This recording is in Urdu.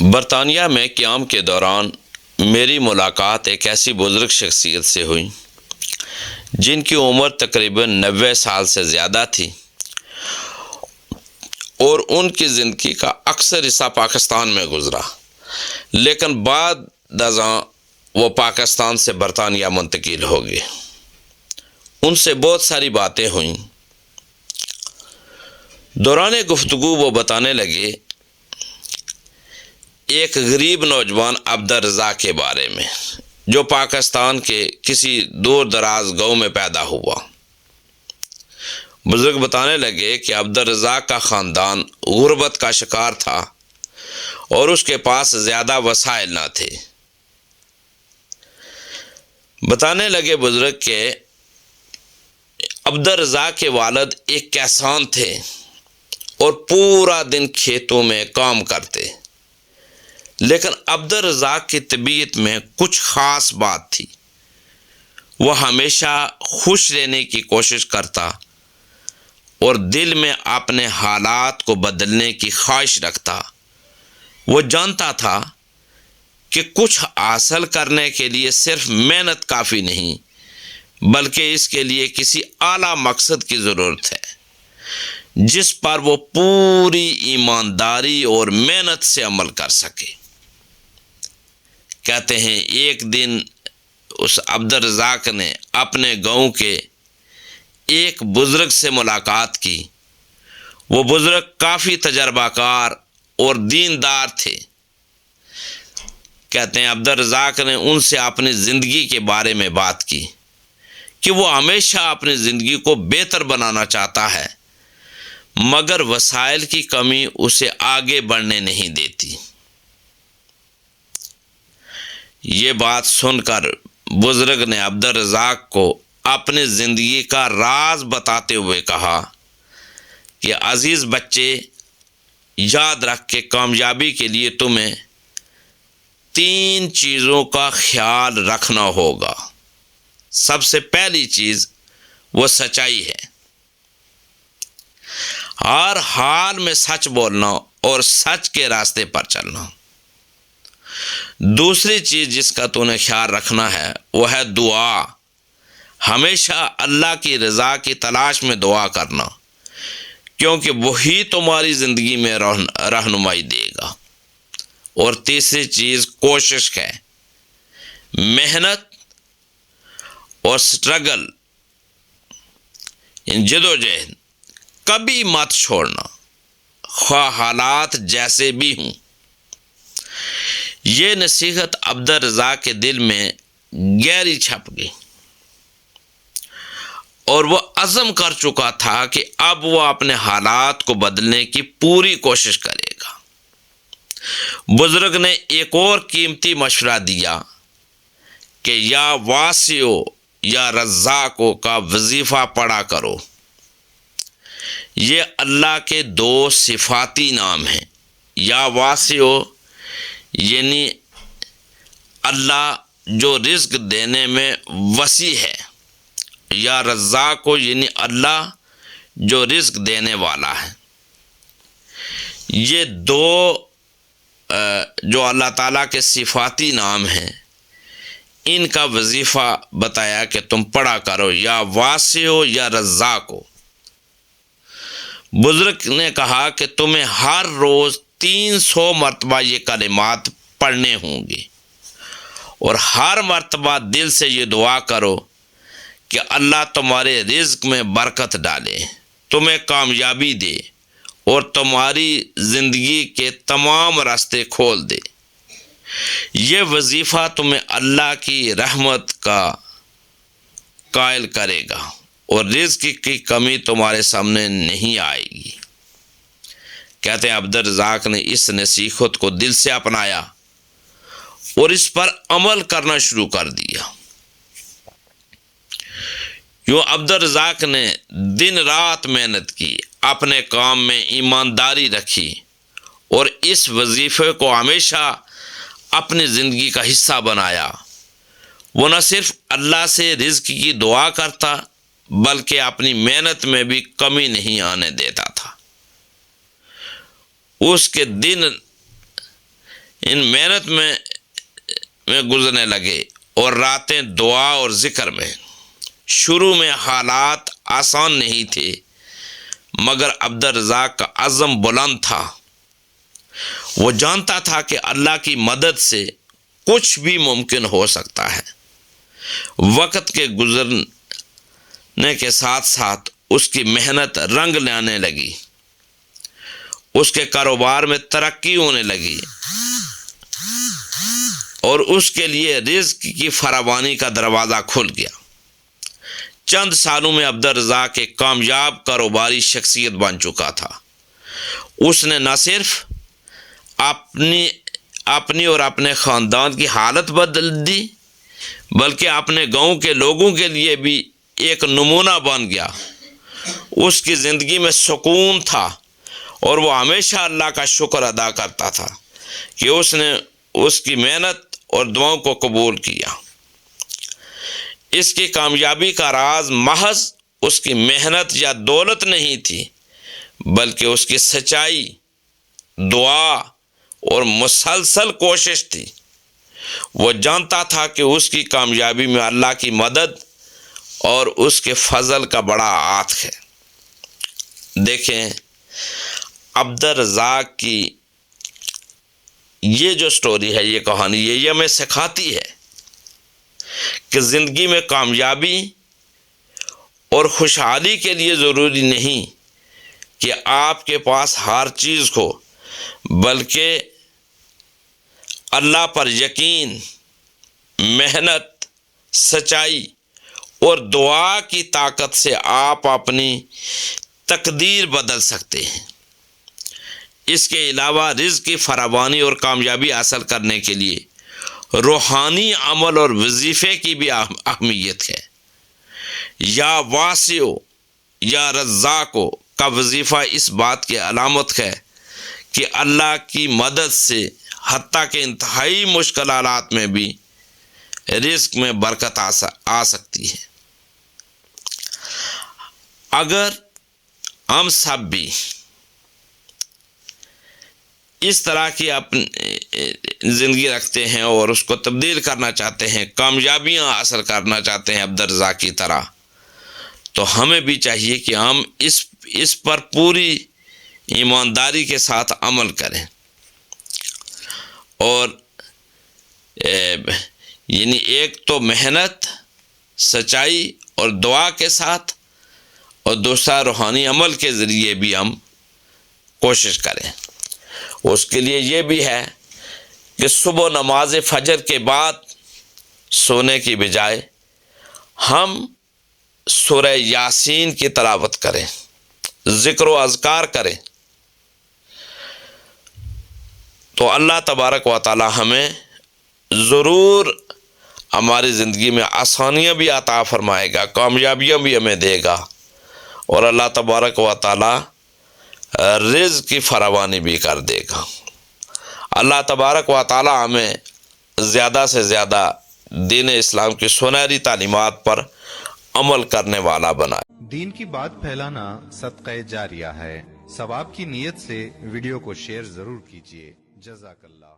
برطانیہ میں قیام کے دوران میری ملاقات ایک ایسی بزرگ شخصیت سے ہوئی جن کی عمر تقریباً 90 سال سے زیادہ تھی اور ان کی زندگی کا اکثر حصہ پاکستان میں گزرا، لیکن بعد ازاں وہ پاکستان سے برطانیہ منتقل ہو گئے۔ ان سے بہت ساری باتیں ہوئیں۔ دوران گفتگو وہ بتانے لگے ایک غریب نوجوان عبدالرزاق کے بارے میں جو پاکستان کے کسی دور دراز گاؤں میں پیدا ہوا۔ بزرگ بتانے لگے کہ عبدالرزاق کا خاندان غربت کا شکار تھا اور اس کے پاس زیادہ وسائل نہ تھے۔ بتانے لگے بزرگ کہ عبدالرزاق کے والد ایک کسان تھے اور پورا دن کھیتوں میں کام کرتے، لیکن عبدالرزاق کی طبیعت میں کچھ خاص بات تھی۔ وہ ہمیشہ خوش رہنے کی کوشش کرتا اور دل میں اپنے حالات کو بدلنے کی خواہش رکھتا۔ وہ جانتا تھا کہ کچھ حاصل کرنے کے لیے صرف محنت کافی نہیں، بلکہ اس کے لیے کسی اعلیٰ مقصد کی ضرورت ہے جس پر وہ پوری ایمانداری اور محنت سے عمل کر سکے۔ کہتے ہیں ایک دن اس عبدالرزاق نے اپنے گاؤں کے ایک بزرگ سے ملاقات کی۔ وہ بزرگ کافی تجربہ کار اور دیندار تھے۔ کہتے ہیں عبدالرزاق نے ان سے اپنی زندگی کے بارے میں بات کی کہ وہ ہمیشہ اپنی زندگی کو بہتر بنانا چاہتا ہے، مگر وسائل کی کمی اسے آگے بڑھنے نہیں دیتی۔ یہ بات سن کر بزرگ نے عبدالرزاق کو اپنی زندگی کا راز بتاتے ہوئے کہا کہ عزیز بچے، یاد رکھ کہ کامیابی کے لیے تمہیں 3 چیزوں کا خیال رکھنا ہوگا۔ سب سے پہلی چیز وہ سچائی ہے، ہر حال میں سچ بولنا اور سچ کے راستے پر چلنا۔ دوسری چیز جس کا تو نے خیال رکھنا ہے وہ ہے دعا، ہمیشہ اللہ کی رضا کی تلاش میں دعا کرنا، کیونکہ وہی تمہاری زندگی میں رہنمائی دے گا۔ اور تیسری چیز کوشش ہے، محنت اور سٹرگل، جد و جہد کبھی مت چھوڑنا، خواہ حالات جیسے بھی ہوں۔ یہ نصیحت عبدالرزاق کے دل میں گہری چھپ گئی اور وہ عزم کر چکا تھا کہ اب وہ اپنے حالات کو بدلنے کی پوری کوشش کرے گا۔ بزرگ نے ایک اور قیمتی مشورہ دیا کہ یا واسعو یا رزاقو کا وظیفہ پڑھا کرو۔ یہ اللہ کے 2 صفاتی نام ہیں۔ یا واسعو یعنی اللہ جو رزق دینے میں وسیع ہے، یا رزاق یعنی اللہ جو رزق دینے والا ہے۔ یہ 2 جو اللہ تعالیٰ کے صفاتی نام ہیں، ان کا وظیفہ بتایا کہ تم پڑھا کرو، یا واسع یا رزاق۔ بزرگ نے کہا کہ تمہیں ہر روز 300 مرتبہ یہ کلمات پڑھنے ہوں گے اور ہر مرتبہ دل سے یہ دعا کرو کہ اللہ تمہارے رزق میں برکت ڈالے، تمہیں کامیابی دے اور تمہاری زندگی کے تمام راستے کھول دے۔ یہ وظیفہ تمہیں اللہ کی رحمت کا قائل کرے گا اور رزق کی کمی تمہارے سامنے نہیں آئے گی۔ کہتے ہیں عبدالرزاق نے اس نصیحت کو دل سے اپنایا اور اس پر عمل کرنا شروع کر دیا۔ یوں عبدالرزاق نے دن رات محنت کی، اپنے کام میں ایمانداری رکھی اور اس وظیفے کو ہمیشہ اپنی زندگی کا حصہ بنایا۔ وہ نہ صرف اللہ سے رزق کی دعا کرتا بلکہ اپنی محنت میں بھی کمی نہیں آنے دیتا تھا۔ اس کے دن ان محنت میں گزرنے لگے اور راتیں دعا اور ذکر میں۔ شروع میں حالات آسان نہیں تھے، مگر عبدالرزاق کا عزم بلند تھا۔ وہ جانتا تھا کہ اللہ کی مدد سے کچھ بھی ممکن ہو سکتا ہے۔ وقت کے گزرنے کے ساتھ ساتھ اس کی محنت رنگ لانے لگی، اس کے کاروبار میں ترقی ہونے لگی اور اس کے لیے رزق کی فراوانی کا دروازہ کھل گیا۔ چند سالوں میں عبدالرزاق ایک کامیاب کاروباری شخصیت بن چکا تھا۔ اس نے نہ صرف اپنی اور اپنے خاندان کی حالت بدل دی، بلکہ اپنے گاؤں کے لوگوں کے لیے بھی ایک نمونہ بن گیا۔ اس کی زندگی میں سکون تھا اور وہ ہمیشہ اللہ کا شکر ادا کرتا تھا کہ اس نے اس کی محنت اور دعاؤں کو قبول کیا۔ اس کی کامیابی کا راز محض اس کی محنت یا دولت نہیں تھی، بلکہ اس کی سچائی، دعا اور مسلسل کوشش تھی۔ وہ جانتا تھا کہ اس کی کامیابی میں اللہ کی مدد اور اس کے فضل کا بڑا ہاتھ ہے۔ دیکھیں، عبدالرزاق کی یہ جو سٹوری ہے، یہ کہانی، یہ ہمیں سکھاتی ہے کہ زندگی میں کامیابی اور خوشحالی کے لیے ضروری نہیں کہ آپ کے پاس ہر چیز ہو، بلکہ اللہ پر یقین، محنت، سچائی اور دعا کی طاقت سے آپ اپنی تقدیر بدل سکتے ہیں۔ اس کے علاوہ رزق کی فراوانی اور کامیابی حاصل کرنے کے لیے روحانی عمل اور وظیفے کی بھی اہمیت ہے۔ یا واسع یا رزاق کا وظیفہ اس بات کی علامت ہے کہ اللہ کی مدد سے حتیٰ کہ انتہائی مشکل حالات میں بھی رزق میں برکت آ سکتی ہے۔ اگر ہم سب بھی اس طرح کی اپنی زندگی رکھتے ہیں اور اس کو تبدیل کرنا چاہتے ہیں، کامیابیاں حاصل کرنا چاہتے ہیں عبدالرزاق کی طرح، تو ہمیں بھی چاہیے کہ ہم اس پر پوری ایمانداری کے ساتھ عمل کریں، اور یعنی ایک تو محنت، سچائی اور دعا کے ساتھ، اور دوسرا روحانی عمل کے ذریعے بھی ہم کوشش کریں۔ اس کے لیے یہ بھی ہے کہ صبح نماز فجر کے بعد سونے کی بجائے ہم سورہ یاسین کی تلاوت کریں، ذکر و اذکار کریں، تو اللہ تبارک و تعالی ہمیں ضرور ہماری زندگی میں آسانیاں بھی عطا فرمائے گا، کامیابیاں بھی ہمیں دے گا، اور اللہ تبارک و تعالی رزق کی فراوانی بھی کر دے گا۔ اللہ تبارک و تعالی ہمیں زیادہ سے زیادہ دین اسلام کی سنہری تعلیمات پر عمل کرنے والا بنائے۔ دین کی بات پھیلانا صدقہ جاریہ ہے، ثواب کی نیت سے ویڈیو کو شیئر ضرور کیجیے۔ جزاک اللہ۔